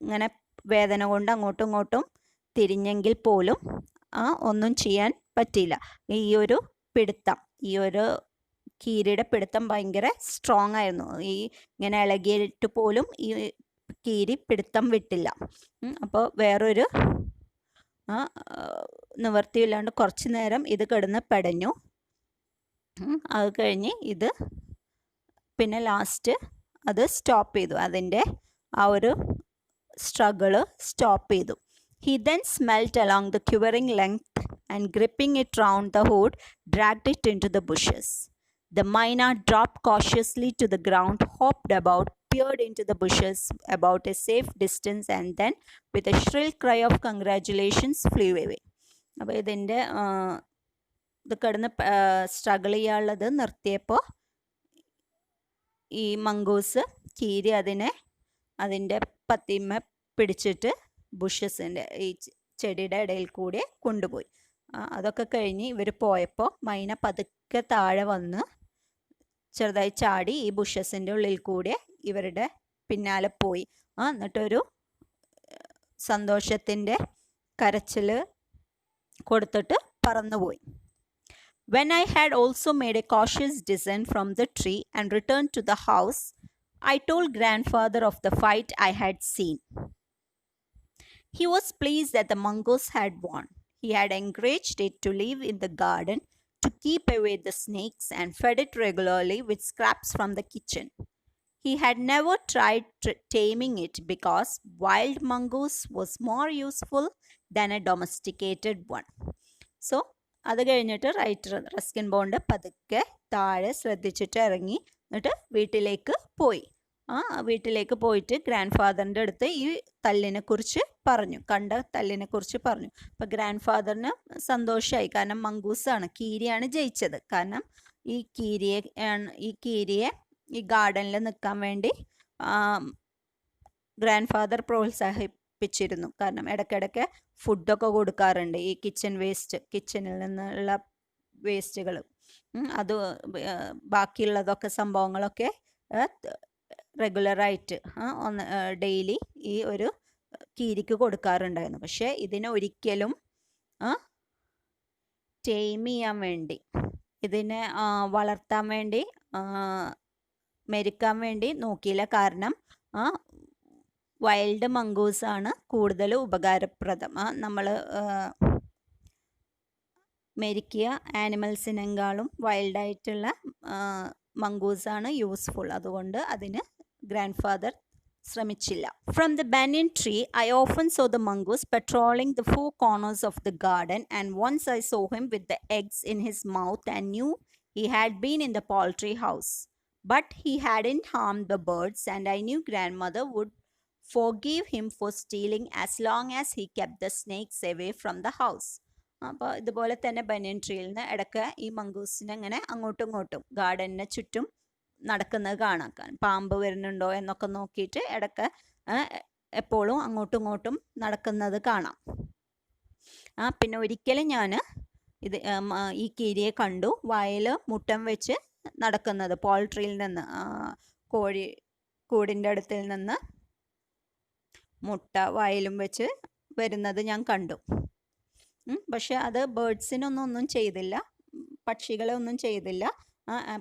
ഇങ്ങനെ വേദന കൊണ്ട് അങ്ങോട്ടും ഇങ്ങോട്ടും തിരിഞ്ഞെങ്കിൽ പോലും ഒന്നും ചെയ്യാൻ പറ്റിയില്ല. ഈ ഒരു പിടുത്തം, ഈ ഒരു കീരിയുടെ പിടുത്തം ഭയങ്കര സ്ട്രോങ് ആയിരുന്നു. ഈ ഇങ്ങനെ ഇളകിയിട്ട് പോലും ഈ കീരി പിടുത്തം വിട്ടില്ല. അപ്പോൾ വേറൊരു നിവൃത്തിയില്ലാണ്ട് കുറച്ച് നേരം ഇത് കിടന്ന് പെടഞ്ഞു. അത് കഴിഞ്ഞ് ഇത് പിന്നെ ലാസ്റ്റ് അത് സ്റ്റോപ്പ് ചെയ്തു, അതിൻ്റെ ആ ഒരു സ്ട്രഗിള് സ്റ്റോപ്പ് ചെയ്തു. He then smelt along the quivering length and gripping it round the hood, dragged it into the bushes. The myna dropped cautiously to the ground, hopped about, peered into the bushes about a safe distance and then with a shrill cry of congratulations flew away. അപ്പോൾ ഇതിൻ്റെ ഇത് കിടന്ന് സ്ട്രഗിൾ ചെയ്യാനുള്ളത് നിർത്തിയപ്പോൾ ഈ മംഗൂസ് കീരി അതിൻ്റെ പത്തിമ പിടിച്ചിട്ട് ബുഷസിൻ്റെ ഈ ചെടിയുടെ ഇടയിൽ കൂടെ കൊണ്ടുപോയി. അതൊക്കെ കഴിഞ്ഞ് ഇവർ പോയപ്പോൾ മൈന പതുക്കെ താഴെ വന്ന് ചെറുതായി ചാടി ഈ ബുഷസിൻ്റെ ഉള്ളിൽ കൂടെ ഇവരുടെ പിന്നാലെ പോയി. എന്നിട്ടൊരു സന്തോഷത്തിൻ്റെ കരച്ചിൽ കൊടുത്തിട്ട് പറന്നുപോയി. When I had also made a cautious descent from the tree and returned to the house, I told grandfather of the fight I had seen. He was pleased that the mongoose had won. He had encouraged it to live in the garden, to keep away the snakes, and fed it regularly with scraps from the kitchen. He had never tried taming it because wild mongoose was more useful than a domesticated one. So, അത് കഴിഞ്ഞിട്ട് റസ്കിൻ ബോണ്ട് പതുക്കെ താഴെ ശ്രദ്ധിച്ചിട്ട് ഇറങ്ങി എന്നിട്ട് വീട്ടിലേക്ക് പോയി. വീട്ടിലേക്ക് പോയിട്ട് ഗ്രാൻഡ് ഫാദറിൻ്റെ അടുത്ത് ഈ തല്ലിനെക്കുറിച്ച് പറഞ്ഞു, കണ്ട തല്ലിനെക്കുറിച്ച് പറഞ്ഞു. അപ്പോൾ ഗ്രാൻഡ് ഫാദറിന് സന്തോഷമായി, കാരണം മംഗൂസാണ്, കീരിയാണ് ജയിച്ചത്. കാരണം ഈ കീരിയെ ഈ ഗാർഡനിൽ നിൽക്കാൻ വേണ്ടി ഗ്രാൻഡ് ഫാദർ പ്രോത്സാഹിപ്പിച്ചിരുന്നു. കാരണം ഇടയ്ക്കിടയ്ക്ക് ഫുഡൊക്കെ കൊടുക്കാറുണ്ട്, ഈ കിച്ചണിൽ നിന്നുള്ള വേസ്റ്റുകൾ, അത് ബാക്കിയുള്ളതൊക്കെ സംഭവങ്ങളൊക്കെ റെഗുലറായിട്ട് ഡെയിലി ഈ ഒരു കീരിക്ക് കൊടുക്കാറുണ്ടായിരുന്നു. പക്ഷേ ഇതിനെ ഒരിക്കലും ടൈം ചെയ്യാൻ വേണ്ടി, ഇതിനെ വളർത്താൻ വേണ്ടി, മെരുക്കാൻ വേണ്ടി നോക്കിയില്ല. കാരണം വൈൽഡ് മംഗൂസാണ് കൂടുതൽ ഉപകാരപ്രദം. നമ്മൾ മെരുക്കിയ ആനിമൽസിനെക്കാളും വൈൽഡായിട്ടുള്ള മംഗൂസാണ് യൂസ്ഫുൾ. അതുകൊണ്ട് അതിന് ഗ്രാൻഡ് ഫാദർ ശ്രമിച്ചില്ല. From the banyan tree, I often saw the mongoose patrolling the four corners of the garden, and once I saw him with the eggs in his mouth and knew he had been in the poultry house. But he hadn't harmed the birds, and I knew grandmother would forgive him for stealing as long as he kept the snakes away from the house. അപ്പോൾ ഇതുപോലെ തന്നെ ബനിയൻ ട്രീയിൽ നിന്ന് ഇടയ്ക്ക് ഈ മംഗൂസിനെ അങ്ങനെ അങ്ങോട്ടും ഇങ്ങോട്ടും ഗാർഡനിന് ചുറ്റും നടക്കുന്നത് കാണാം. പാമ്പ് വരുന്നുണ്ടോ എന്നൊക്കെ നോക്കിയിട്ട് ഇടയ്ക്ക് എപ്പോഴും അങ്ങോട്ടും ഇങ്ങോട്ടും നടക്കുന്നത് കാണാം. പിന്നെ ഒരിക്കലും ഞാൻ ഈ കീരിയെ കണ്ടു വയൽ മുട്ടം വെച്ച് നടക്കുന്നത്. പോൾട്രിയിൽ നിന്ന്, കോഴി കൂടിൻ്റെ അടുത്തിൽ നിന്ന് മുട്ട വയലും വെച്ച് വരുന്നത് ഞാൻ കണ്ടു. പക്ഷെ അത് ബേർഡ്സിനൊന്നും ചെയ്തില്ല, പക്ഷികളെ ഒന്നും ചെയ്തില്ല.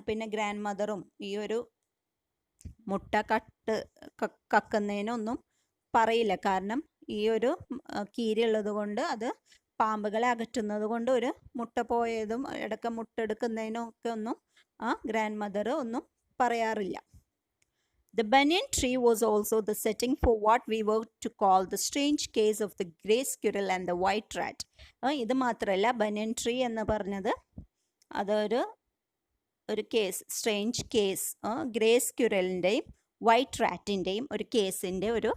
പിന്നെ ഗ്രാൻഡ് മദറും ഈ ഒരു മുട്ട കക്കുന്നതിനൊന്നും പറയില്ല. കാരണം ഈ ഒരു കീരി ഉള്ളത് കൊണ്ട്, അത് പാമ്പുകളെ അകറ്റുന്നത് കൊണ്ട് ഒരു മുട്ട പോയതും ഇടയ്ക്ക് മുട്ട എടുക്കുന്നതിനും ഒക്കെ ഒന്നും ഗ്രാൻഡ് മദർ ഒന്നും പറയാറില്ല. The banyan tree was also the setting for what we were to call the strange case of the grey squirrel and the white rat. ഇത് മാത്രമല്ല, ബനിയൻ ട്രീ എന്ന് പറഞ്ഞത് അതൊരു കേസ്, സ്ട്രേഞ്ച് കേസ്, ഗ്രേ സ്ക്വിറലിൻ്റെയും വൈറ്റ് റാറ്റിൻ്റെയും ഒരു കേസിൻ്റെ ഒരു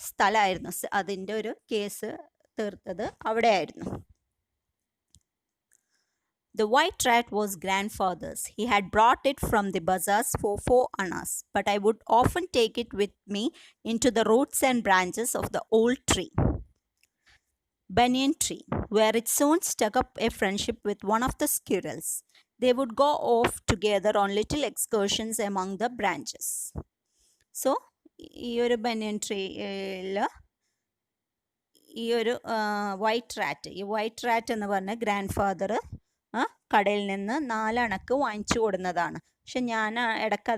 സ്ഥലമായിരുന്നു. അതിൻ്റെ ഒരു കേസ് തീർത്തത് അവിടെയായിരുന്നു. The white rat was grandfather's. He had brought it from the bazaars for 4 annas, but I would often take it with me into the roots and branches of the old tree, banyan tree, where it soon struck up a friendship with one of the squirrels. They would go off together on little excursions among the branches. So, ഈ ഒരു ബനിയൻ ട്രീയിൽ ഈ ഒരു വൈറ്റ് റാറ്റ് എന്ന് പറഞ്ഞ ഗ്രാൻഡ് ഫാദർ കടയിൽ നിന്ന് 4 അണക്ക് വാങ്ങിച്ചു കൊടുക്കുന്നതാണ്. പക്ഷെ ഞാൻ ഇടയ്ക്ക്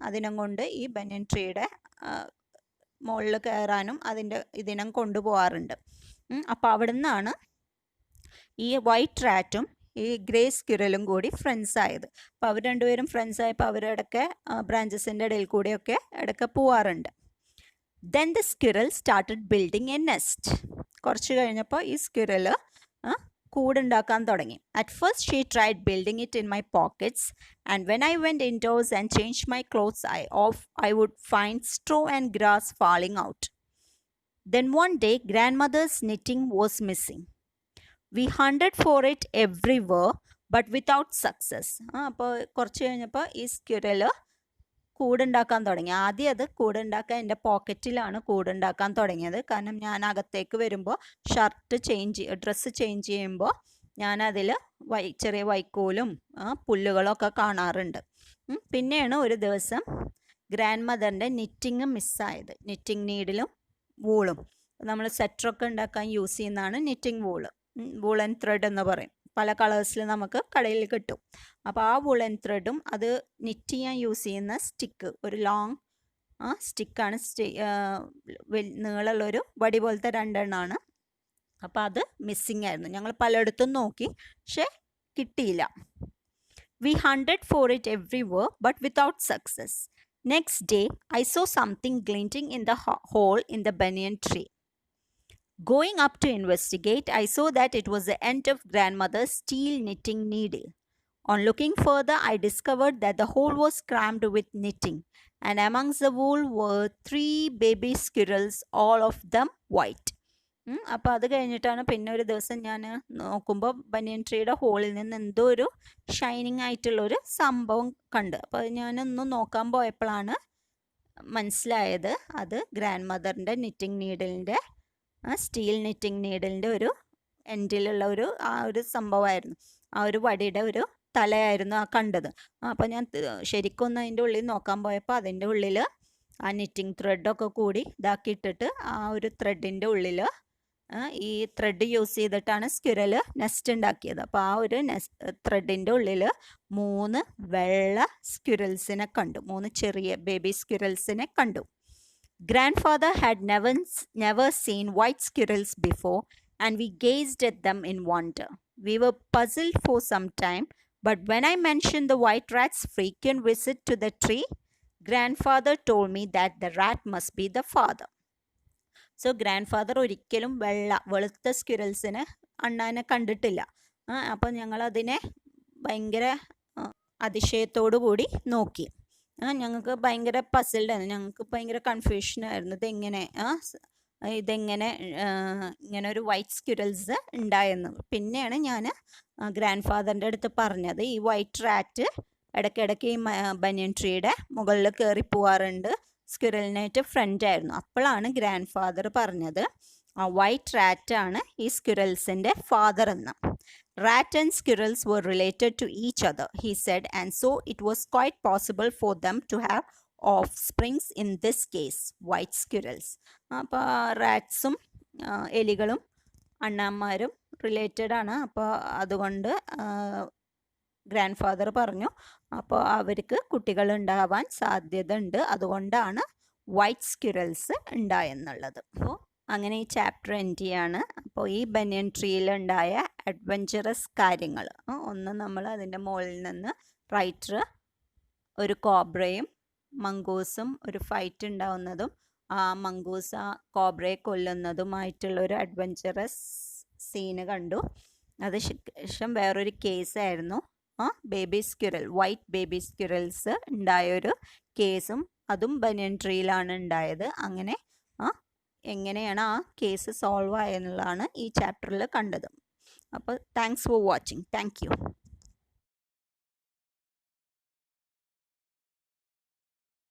അതിനം കൊണ്ട് ഈ ബനിയൻ ട്രീയുടെ മുകളിൽ കയറാനും ഇതിനം കൊണ്ടുപോകാറുണ്ട്. അപ്പോൾ അവിടെ നിന്നാണ് ഈ വൈറ്റ് റാറ്റും ഈ ഗ്രേ സ്ക്വിറലും കൂടി ഫ്രണ്ട്സ് ആയത്. അപ്പോൾ അവർ രണ്ടുപേരും ഫ്രണ്ട്സ് ആയപ്പോൾ അവരിടയ്ക്ക് ബ്രാഞ്ചസിൻ്റെ ഇടയിൽ കൂടെയൊക്കെ ഇടയ്ക്ക് പോവാറുണ്ട്. Then the squirrel started building a nest. കുറച്ച് കഴിഞ്ഞപ്പോൾ ഈ സ്ക്വിറൽ കൂടുണ്ടാക്കാൻ തുടങ്ങി. At first she tried building it in my pockets, and when I went indoors and changed my clothes, I would find straw and grass falling out. Then one day grandmother's knitting was missing. We hunted for it everywhere, but without success. അപ്പോൾ കുറച്ച് കഴിഞ്ഞപ്പോൾ ഈ സ്ക്വിറൽ കൂടുണ്ടാക്കാൻ തുടങ്ങി. ആദ്യം അത് കൂടുണ്ടാക്കാൻ എൻ്റെ പോക്കറ്റിലാണ് കൂടുണ്ടാക്കാൻ തുടങ്ങിയത്. കാരണം ഞാൻ അകത്തേക്ക് വരുമ്പോൾ ഡ്രസ്സ് ചേഞ്ച് ചെയ്യുമ്പോൾ ഞാനതിൽ ചെറിയ വൈക്കോലും പുല്ലുകളൊക്കെ കാണാറുണ്ട്. പിന്നെയാണ് ഒരു ദിവസം ഗ്രാൻഡ് മദറിൻ്റെ നിറ്റിങ് മിസ്സായത്. നിറ്റിങ് നീഡിലും വൂളും, നമ്മൾ സ്വെറ്ററൊക്കെ ഉണ്ടാക്കാൻ യൂസ് ചെയ്യുന്നതാണ് നിറ്റിങ് വൂളൻ ത്രെഡ് എന്ന് പറയും. പല കളേഴ്സിൽ നമുക്ക് കടയിൽ കിട്ടും. അപ്പോൾ ആ വുളൻ ത്രെഡും അത് നിറ്റ് ചെയ്യാൻ യൂസ് ചെയ്യുന്ന സ്റ്റിക്ക്, ഒരു ലോങ് സ്റ്റിക്കാണ്, നീളമുള്ളൊരു വടി പോലത്തെ 2 എണ്ണമാണ്. അപ്പോൾ അത് മിസ്സിങ് ആയിരുന്നു. ഞങ്ങൾ പലയിടത്തും നോക്കി, പക്ഷെ കിട്ടിയില്ല. We hunted for it everywhere, but without success. Next day, I saw something glinting in the hole in the banyan tree. Going up to investigate, I saw that it was the end of grandmother's steel knitting needle. On looking further, I discovered that the hole was crammed with knitting, and amongst the wool were 3 baby squirrels, all of them white. അപ്പോൾ അത് കഴിഞ്ഞിട്ടാണ് പിന്നെ ഒരു ദിവസം ഞാൻ നോക്കുമ്പോൾ ബനിയൻ ട്രീയുടെ ഹോളിൽ നിന്ന് എന്തോ ഒരു ഷൈനിങ് ആയിട്ടുള്ളൊരു സംഭവം കണ്ട്. അപ്പോൾ ഞാനൊന്ന് നോക്കാൻ പോയപ്പോഴാണ് മനസ്സിലായത് അത് ഗ്രാൻഡ് മദറിൻ്റെ നിറ്റിങ് നീഡിലിൻ്റെ സ്റ്റീൽ നിറ്റിങ് നീഡിലിൻ്റെ ഒരു എൻഡിലുള്ള ഒരു സംഭവമായിരുന്നു. ആ ഒരു വടിയുടെ ഒരു തലയായിരുന്നു കണ്ടത്. അപ്പോൾ ഞാൻ ശരിക്കും ഒന്ന് അതിൻ്റെ ഉള്ളിൽ നോക്കാൻ പോയപ്പോൾ അതിൻ്റെ ഉള്ളിൽ ആ നിറ്റിംഗ് ത്രെഡൊക്കെ കൂടി ഇതാക്കിയിട്ടിട്ട് ആ ഒരു ത്രെഡിൻ്റെ ഉള്ളിൽ ഈ ത്രെഡ് യൂസ് ചെയ്തിട്ടാണ് സ്ക്വിരൽ നെസ്റ്റ് ഉണ്ടാക്കിയത്. അപ്പോൾ ആ ഒരു ത്രെഡിൻ്റെ ഉള്ളിൽ 3 വെള്ള സ്ക്വിരൽസിനെ കണ്ടു, 3 ചെറിയ ബേബി സ്ക്വിരൽസിനെ കണ്ടു. Grandfather had never seen white squirrels before, and we gazed at them in wonder. We were puzzled for some time, but when I mentioned the white rat's frequent visit to the tree, grandfather told me that the rat must be the father. So grand ഒരിക്കലും വെളുത്ത സ്ക്വിരൽസിനെ അണ്ണാനെ കണ്ടിട്ടില്ല. അപ്പോൾ ഞങ്ങളതിനെ ഭയങ്കര അതിശയത്തോടു കൂടി നോക്കി. ഞങ്ങൾക്ക് ഭയങ്കര പസിൽഡായിരുന്നു, ഞങ്ങൾക്ക് ഭയങ്കര കൺഫ്യൂഷനായിരുന്നു ഇതെങ്ങനെ ഇങ്ങനെ ഒരു വൈറ്റ് സ്ക്വിരൽസ് ഉണ്ടായെന്ന്. പിന്നെയാണ് ഞാൻ ഗ്രാൻഡ് അടുത്ത് പറഞ്ഞത് ഈ വൈറ്റ് റാറ്റ് ഇടയ്ക്കിടയ്ക്ക് ഈ ബനിയൻ ട്രീയുടെ മുകളിൽ കയറി പോവാറുണ്ട്, സ്ക്വിരലിനായിട്ട് ഫ്രണ്ട് ആയിരുന്നു. അപ്പോഴാണ് ഗ്രാൻഡ് പറഞ്ഞത് ആ വൈറ്റ് റാറ്റാണ് ഈ സ്ക്വിരൽസിൻ്റെ ഫാദർ എന്ന്. Rat and squirrels were related to each other, he said, and so it was quite possible for them to have offsprings, in this case white squirrels. അപ്പോൾ റാറ്റ്സും എലികളും അണ്ണാന്മാരും റിലേറ്റഡ് ആണ്. അപ്പോൾ അതുകൊണ്ട് ഗ്രാൻഡ് പറഞ്ഞു അപ്പോൾ അവർക്ക് കുട്ടികൾ ഉണ്ടാവാൻ സാധ്യത ഉണ്ട്, അതുകൊണ്ടാണ് വൈറ്റ് സ്ക്വിരൽസ് ഉണ്ടായെന്നുള്ളത്. അപ്പോൾ അങ്ങനെ ഈ ചാപ്റ്റർ എൻഡ് ചെയ്യാണ്. അപ്പോൾ ഈ ബനിയൻ ട്രീയിലുണ്ടായ അഡ്വഞ്ചറസ് കാര്യങ്ങൾ, ഒന്ന് നമ്മൾ അതിൻ്റെ മുകളിൽ നിന്ന് റൈറ്റർ ഒരു കോബ്രയും മംഗൂസും ഒരു ഫൈറ്റ് ഉണ്ടാവുന്നതും ആ മംഗൂസ് ആ കോബ്രയെ കൊല്ലുന്നതുമായിട്ടുള്ള ഒരു അഡ്വഞ്ചറസ് സീന് കണ്ടു. അത് ശേഷം വേറൊരു കേസായിരുന്നു ബേബി സ്ക്വിരൽ, വൈറ്റ് ബേബി സ്ക്വിരൽസ് ഉണ്ടായൊരു കേസും, അതും ബനിയൻ ട്രീയിലാണ് ഉണ്ടായത്. അങ്ങനെ എങ്ങനെയാണ് ആ കേസ് സോൾവ് ആയെന്നുള്ളതാണ് ഈ ചാപ്റ്ററിൽ കണ്ടത്. അപ്പോൾ thanks for watching. Thank you.